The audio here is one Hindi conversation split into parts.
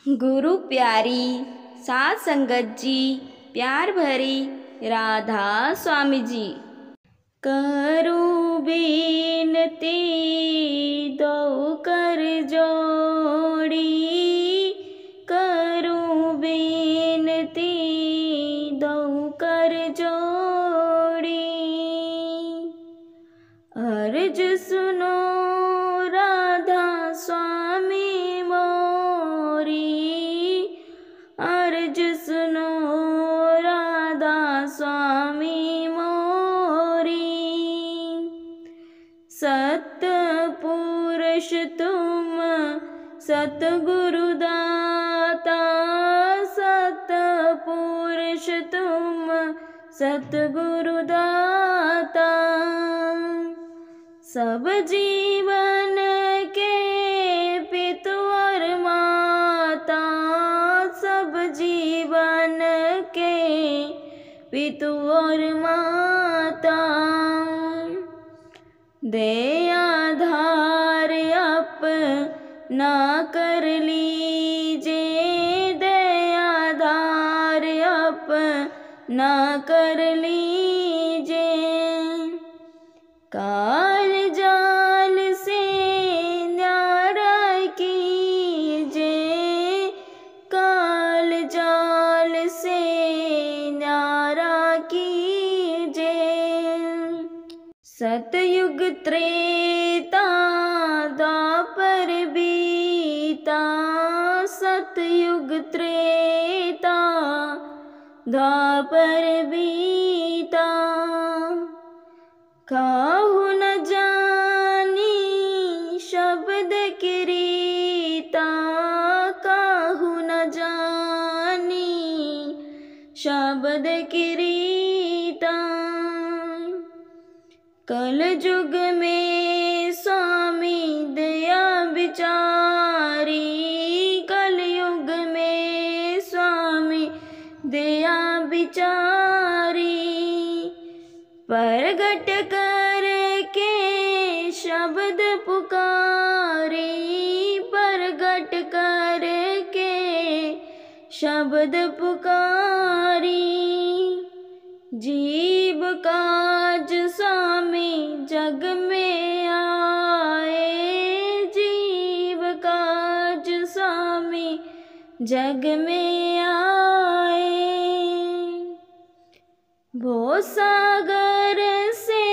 गुरु प्यारी सात संगत जी, प्यार भरी राधा स्वामी जी। करूं बिनती दो कर जोड़ी, करूं बिनती दो कर जोड़ी। अर्ज सुनो राधा स्वामी मोरी, अर्ज सुनो राधा स्वामी मोरी। सतपुरुष तुम सतगुरु दाता, सतपुरुष तुम सतगुरु दाता। सब जीवन के पितु और माता, सब जीवन के पितु और माता। दया धार अपना कर लीजे, दया धार अपना कर लीजे। काल जाल से न्यारा कीजे, काल जाल से न्यारा कीजे। सतयुग त्रेता द्वापर बीता, सतयुग त्रेता द्वापर बीता। काहू न जानी शब्द की रीता, काहू न जानी शब्द की रीता। कल युग में स्वामी दया बिचारी, कल युग में स्वामी दया बिचारी। प्रगट करके शब्द पुकारी, प्रगट करके शब्द पुकारी। जीव काज स्वामी जग में आए, जीव काज स्वामी जग में आए। भव सागर से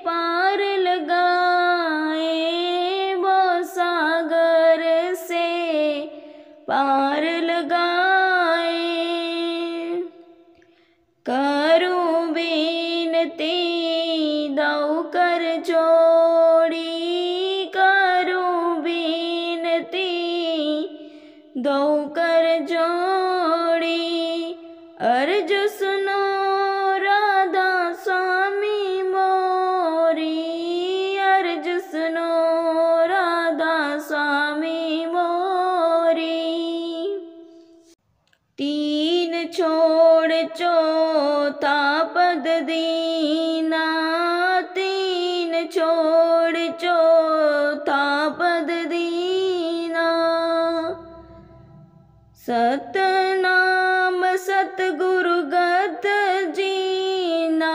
पार लगाए, भव सागर से पार लगाए। करूं बिनती दो कर जोड़ी, करूं बिनती दो कर जोड़ी। अर्ज सुनो राधा स्वामी मोरी, अर्ज सुनो राधा स्वामी मोरी। तीन छोड़ चौथा पद दीना, तीन छोड़ चौथा पद दीना। सतनाम सतगुरु गत जीना,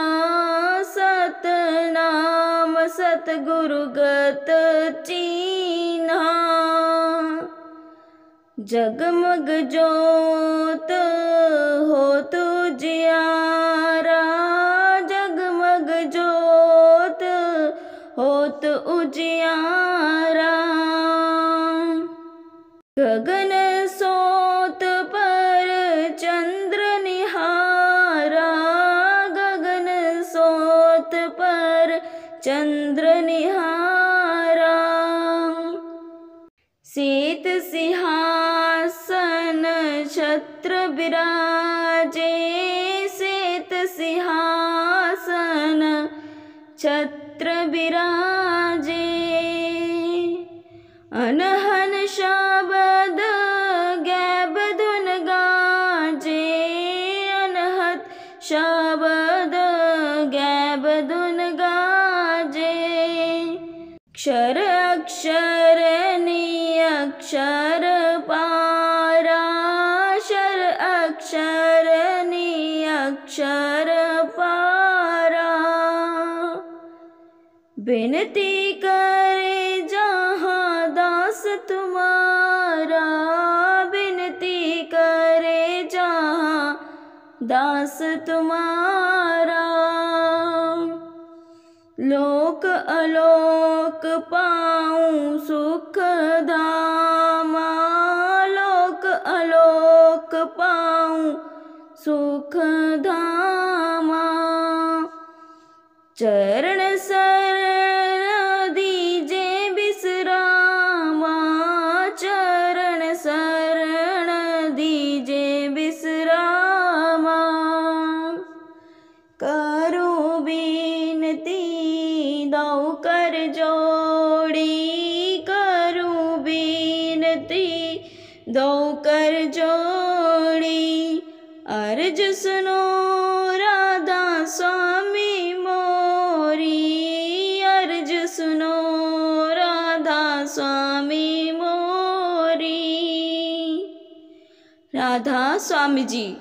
सतनाम सतगुरु गत चीन्हा। जगमग जोत हो तुझियारा, जगमग जोत होत उजियारा। गगन सोत पर चंद्र निहारा, गगन सोत पर चंद्र निहारा। सीत सिंहासन छत्र विराजे, सीत सिंहासन छत्र विराजे। अनहन शब्द गैब धुन गाजे, अनहत शब्द गैब धुन गाजे। क्षर अक्षर नि अक्षर पार, अक्षर पारा। बिनती करे जहाँ दास तुम्हारा, बिनती करे जहाँ दास तुम्हारा। लोक अलोक पाऊँ सुख धामा, लोक अलोक पाऊँ सुख धामा। चरण शरण दीजे विश्रामा, चरण शरण दीजे विश्रामा। करूं बिनती दो कर जोड़ी, करूं बिनती दो कर जोड़ी। अर्ज सुनो राधा स्वामी मोरी, अर्ज सुनो राधा स्वामी मोरी। राधा स्वामी जी।